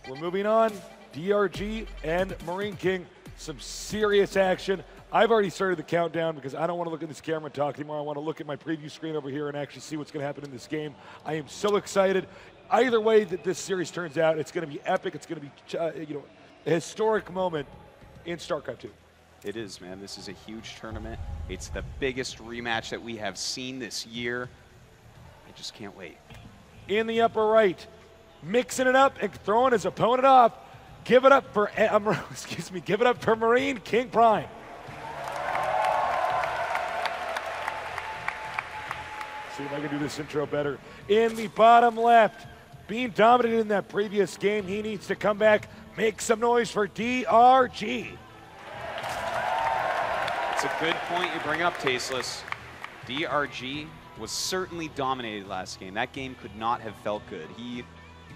We're moving on. DRG and Marine King, some serious action. I've already started the countdown because I don't want to look at this camera and talk anymore. I want to look at my preview screen over here and actually see what's going to happen in this game. I am so excited. Either way that this series turns out, it's going to be epic. It's going to be, a historic moment in StarCraft 2. It is, man. This is a huge tournament. It's the biggest rematch that we have seen this year. I just can't wait. In the upper right, mixing it up and throwing his opponent off. Give it up for, give it up for Marine King Prime. See if I can do this intro better. In the bottom left, being dominated in that previous game, he needs to come back, make some noise for DRG. It's a good point you bring up, Tasteless. DRG was certainly dominated last game. That game could not have felt good.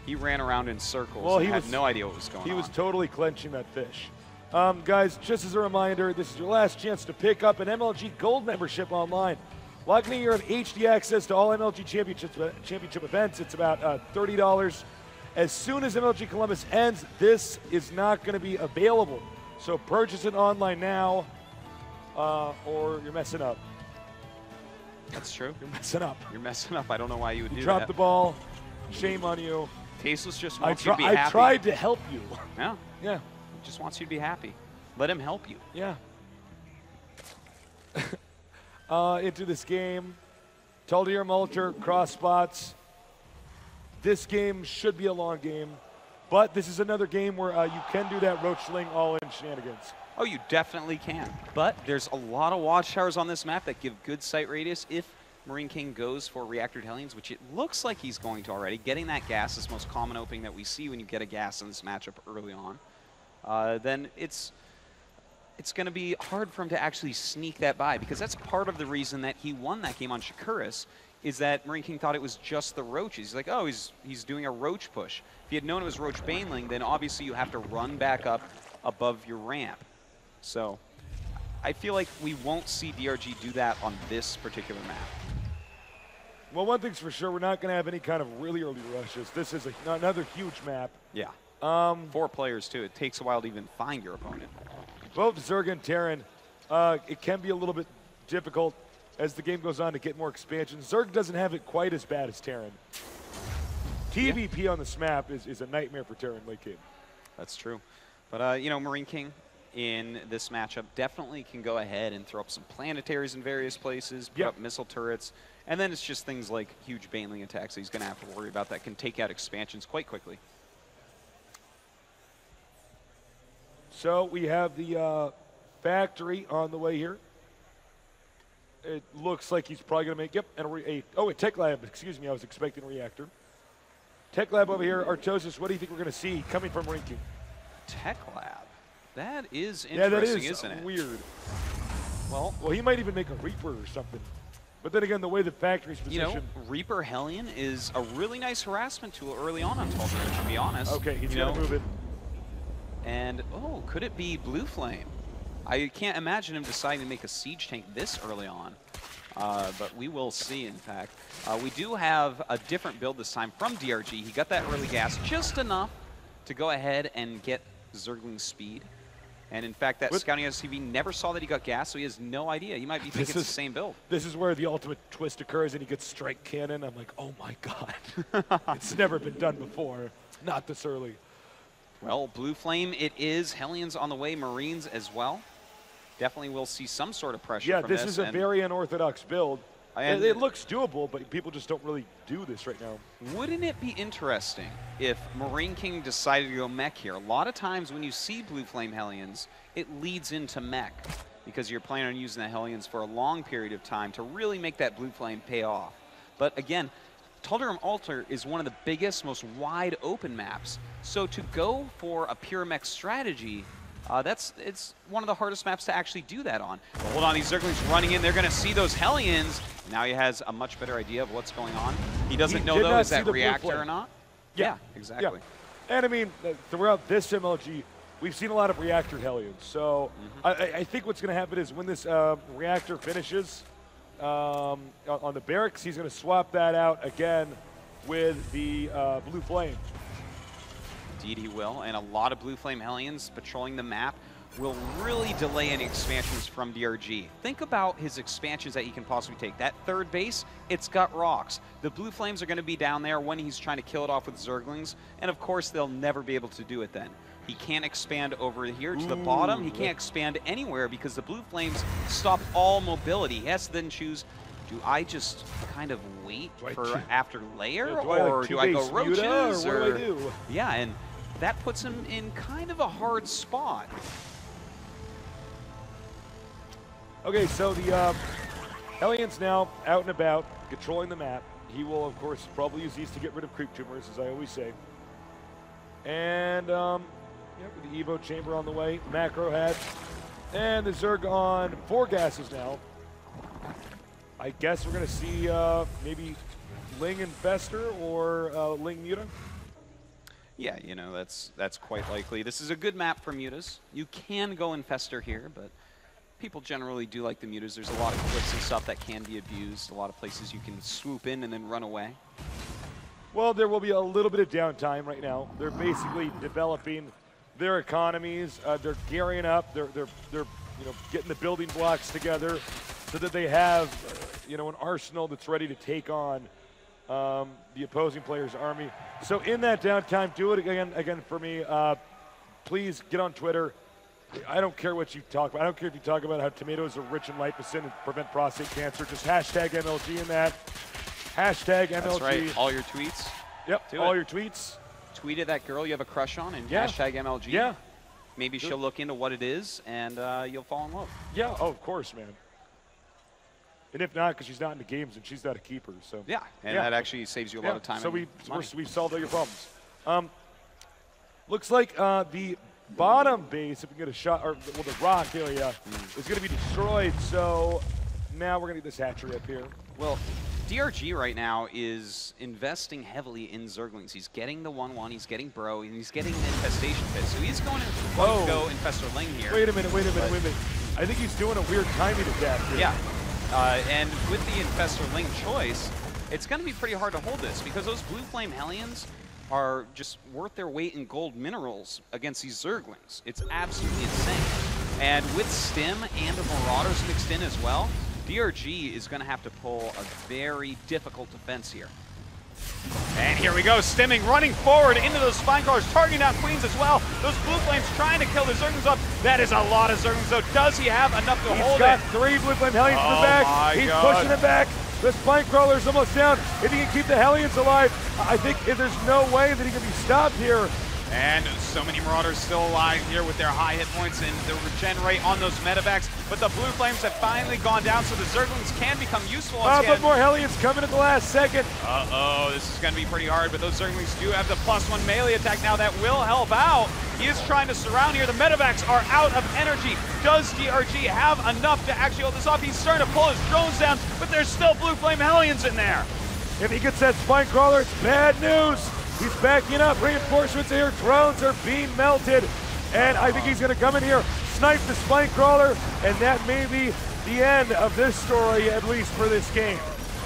He ran around in circles and had no idea what was going on. He was totally clenching that fish. Guys, just as a reminder, this is your last chance to pick up an MLG Gold membership online. Logging in, you have HD access to all MLG championship events. It's about $30. As soon as MLG Columbus ends, this is not going to be available. So purchase it online now, or you're messing up. That's true. You're messing up. You're messing up. I don't know why you would do that. Drop the ball. Shame on you. Tasteless just wants you to be happy. I tried to help you. Yeah. Yeah. He just wants you to be happy. Let him help you. Yeah. Into this game. Taldir Mulcher, cross spots. This game should be a long game, but this is another game where you can do that roachling all-in shenanigans. Oh, you definitely can. But there's a lot of watchtowers on this map that give good sight radius if Marine King goes for reactored Hellions, which it looks like he's going to already. Getting that gas is the most common opening that we see when you get a gas in this matchup early on. Then it's going to be hard for him to actually sneak that by, because that's part of the reason that he won that game on Shakuras, is that Marine King thought it was just the roaches. He's like, oh, he's doing a roach push. If he had known it was roach baneling, then obviously you have to run back up above your ramp. So I feel like we won't see DRG do that on this particular map. Well, one thing's for sure, we're not going to have any kind of really early rushes. This is another huge map. Yeah. 4 players, too. It takes a while to even find your opponent. Both Zerg and Terran, it can be a little bit difficult as the game goes on to get more expansion. Zerg doesn't have it quite as bad as Terran. TVP on this map is a nightmare for Terran late game. That's true. But, Marine King in this matchup definitely can go ahead and throw up some planetaries in various places, put up missile turrets, and then it's just things like huge baneling attacks that he's going to have to worry about that can take out expansions quite quickly. So we have the factory on the way here. It looks like he's probably going to make, a Tech Lab, excuse me, I was expecting a reactor. Tech Lab over here, Artosis, what do you think we're going to see coming from Marine King? Tech Lab? That is interesting, yeah, that is isn't it? Weird. Well, he might even make a Reaper or something. But then again, the way the factory's positioned. Reaper Hellion is a really nice harassment tool early on Taldir, to be honest. Okay, he's going to move it. And, could it be Blue Flame? I can't imagine him deciding to make a siege tank this early on. But we will see, in fact. We do have a different build this time from DRG. He got that early gas just enough to go ahead and get Zergling speed. And in fact, that scouting SCV never saw that he got gas, so he has no idea. He might be thinking it's the same build. This is where the ultimate twist occurs and he gets strike cannon. I'm like, oh my god. It's never been done before. Not this early. Well, Blue Flame, it is. Hellions on the way, Marines as well. Definitely will see some sort of pressure from this. Yeah, this is a very unorthodox build. It looks doable, but people just don't really do this right now. Wouldn't it be interesting if Marine King decided to go mech here? A lot of times when you see Blue Flame Hellions, it leads into mech because you're planning on using the Hellions for a long period of time to really make that Blue Flame pay off. But again, Taldir Altar is one of the biggest, most wide open maps. So to go for a pure mech strategy, it's one of the hardest maps to actually do that on. But hold on, these Zerglings running in. They're going to see those Hellions. Now he has a much better idea of what's going on. He doesn't know, though, is that reactor or not? Yeah, exactly. Yeah. And I mean, throughout this MLG, we've seen a lot of reactor Hellions. So I think what's going to happen is when this reactor finishes on the barracks, he's going to swap that out again with the Blue Flame. Indeed he will, and a lot of Blue Flame Hellions patrolling the map will really delay any expansions from DRG. Think about his expansions that he can possibly take. That third base, it's got rocks. The Blue Flames are going to be down there when he's trying to kill it off with Zerglings, and of course they'll never be able to do it then. He can't expand over here to the bottom. He can't expand anywhere because the Blue Flames stop all mobility. He has to then choose, do I just kind of wait for after layer, or do I go roaches? Or what do I do? Yeah, and that puts him in kind of a hard spot. Okay, so the Hellions now out and about, controlling the map. He will, of course, probably use these to get rid of creep tumors, as I always say. And, yeah, with the Evo chamber on the way, macro hat, and the Zerg on 4 gases now. I guess we're going to see maybe Ling Infestor or Ling Muta. Yeah, you know, that's quite likely. This is a good map for Mutas. You can go Infestor here, but people generally do like the Mutas. There's a lot of clips and stuff that can be abused. A lot of places you can swoop in and then run away. Well, there will be a little bit of downtime right now. They're basically developing their economies. They're gearing up. They're you know, getting the building blocks together so that they have you know, an arsenal that's ready to take on the opposing player's army. So in that downtime, do it again for me. Please get on Twitter. I don't care what you talk about. I don't care if you talk about how tomatoes are rich in lipocin and prevent prostate cancer. Just hashtag MLG in that. Hashtag MLG. That's right. All your tweets. Yep. All your tweets. Tweet at that girl you have a crush on and hashtag MLG. Yeah. Maybe she'll look into what it is and you'll fall in love. Yeah. Oh, of course, man. And if not, because she's not in the games and she's not a keeper. So yeah, and that actually saves you a lot of time. So we've solved all your problems. Looks like the bottom base, if we can get a shot, or well, the rock area is going to be destroyed. So now we're going to get this hatchery up here. Well, DRG right now is investing heavily in Zerglings. He's getting the 1-1, he's getting Bro, and he's getting the Infestation Pit. So he's going to go Infestor Ling here. Wait a minute. I think he's doing a weird timing attack here. Yeah. And with the Infestor Ling choice, it's going to be pretty hard to hold this because those Blue Flame Hellions are just worth their weight in gold minerals against these Zerglings. It's absolutely insane. And with Stim and the Marauders mixed in as well, DRG is going to have to pull a very difficult defense here. And here we go, Stimming, running forward into those Spinecrawlers, targeting down Queens as well. Those Blue Flames trying to kill the Zerglings off. That is a lot of Zerglings, though. Does he have enough to hold it? He's got 3 Blue Flame Hellions in the back. He's pushing it back. The Spinecrawler's almost down. If he can keep the Hellions alive, I think there's no way that he can be stopped here. And so many Marauders still alive here with their high hit points and the regenerate on those medevacs. But the Blue Flames have finally gone down, so the Zerglings can become useful again. But more Hellions coming at the last second. This is going to be pretty hard, but those Zerglings do have the +1 melee attack now that will help out. He is trying to surround here. The medevacs are out of energy. Does DRG have enough to actually hold this off? He's starting to pull his drones down, but there's still Blue Flame Hellions in there. If he gets that Spinecrawler, it's bad news. He's backing up. Reinforcements here. Drones are being melted. And I think he's going to come in here, snipe the Spinecrawler, and that may be the end of this story, at least for this game.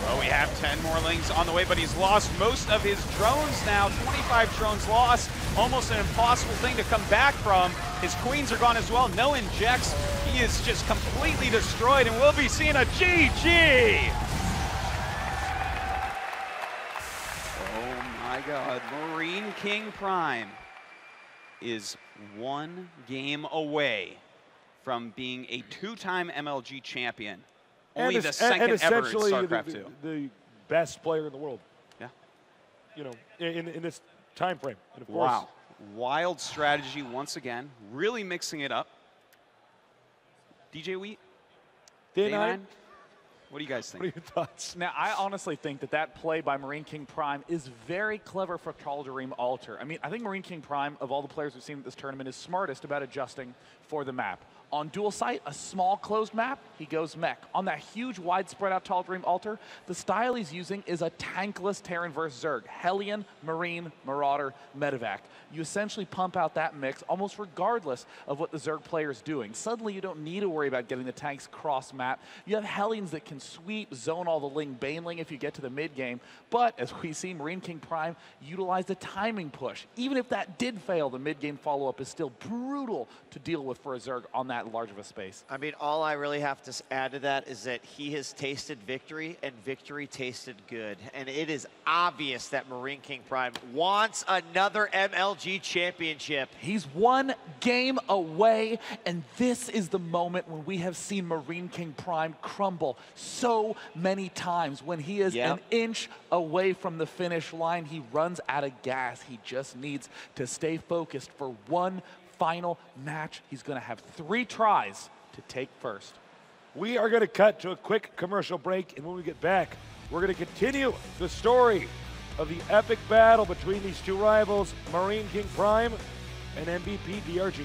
Well, we have 10 more Lings on the way, but he's lost most of his drones now. 25 drones lost. Almost an impossible thing to come back from. His Queens are gone as well. No injects. He is just completely destroyed, and we'll be seeing a GG. My God, Marine King Prime is 1 game away from being a 2-time MLG champion. Only the second ever in StarCraft 2. The best player in the world. Yeah. You know, in this time frame. And of course, wow. Wild strategy once again. Really mixing it up. DJ Wheat? Day 9? What do you guys think? What are your thoughts? Now, I honestly think that play by Marine King Prime is very clever for Calderim Alter. I mean, I think Marine King Prime, of all the players we've seen at this tournament, is smartest about adjusting for the map. On dual site, a small closed map, he goes mech. On that huge wide spread out Tall Dream altar, the style he's using is a tankless Terran versus Zerg. Hellion, Marine, Marauder, Medevac. You essentially pump out that mix almost regardless of what the Zerg player is doing. Suddenly you don't need to worry about getting the tanks cross map. You have Hellions that can sweep, zone all the Ling Baneling if you get to the mid game. But as we see, Marine King Prime utilized a timing push. Even if that did fail, the mid game follow up is still brutal to deal with for a Zerg on that large of a space. I mean, all I really have to add to that is that he has tasted victory, and victory tasted good. And it is obvious that Marine King Prime wants another MLG championship. He's one game away, and this is the moment when we have seen Marine King Prime crumble so many times. When he is an inch away from the finish line, he runs out of gas. He just needs to stay focused for one final match. He's going to have 3 tries to take first. We are going to cut to a quick commercial break, and when we get back, we're going to continue the story of the epic battle between these two rivals, Marine King Prime and MVP DRG.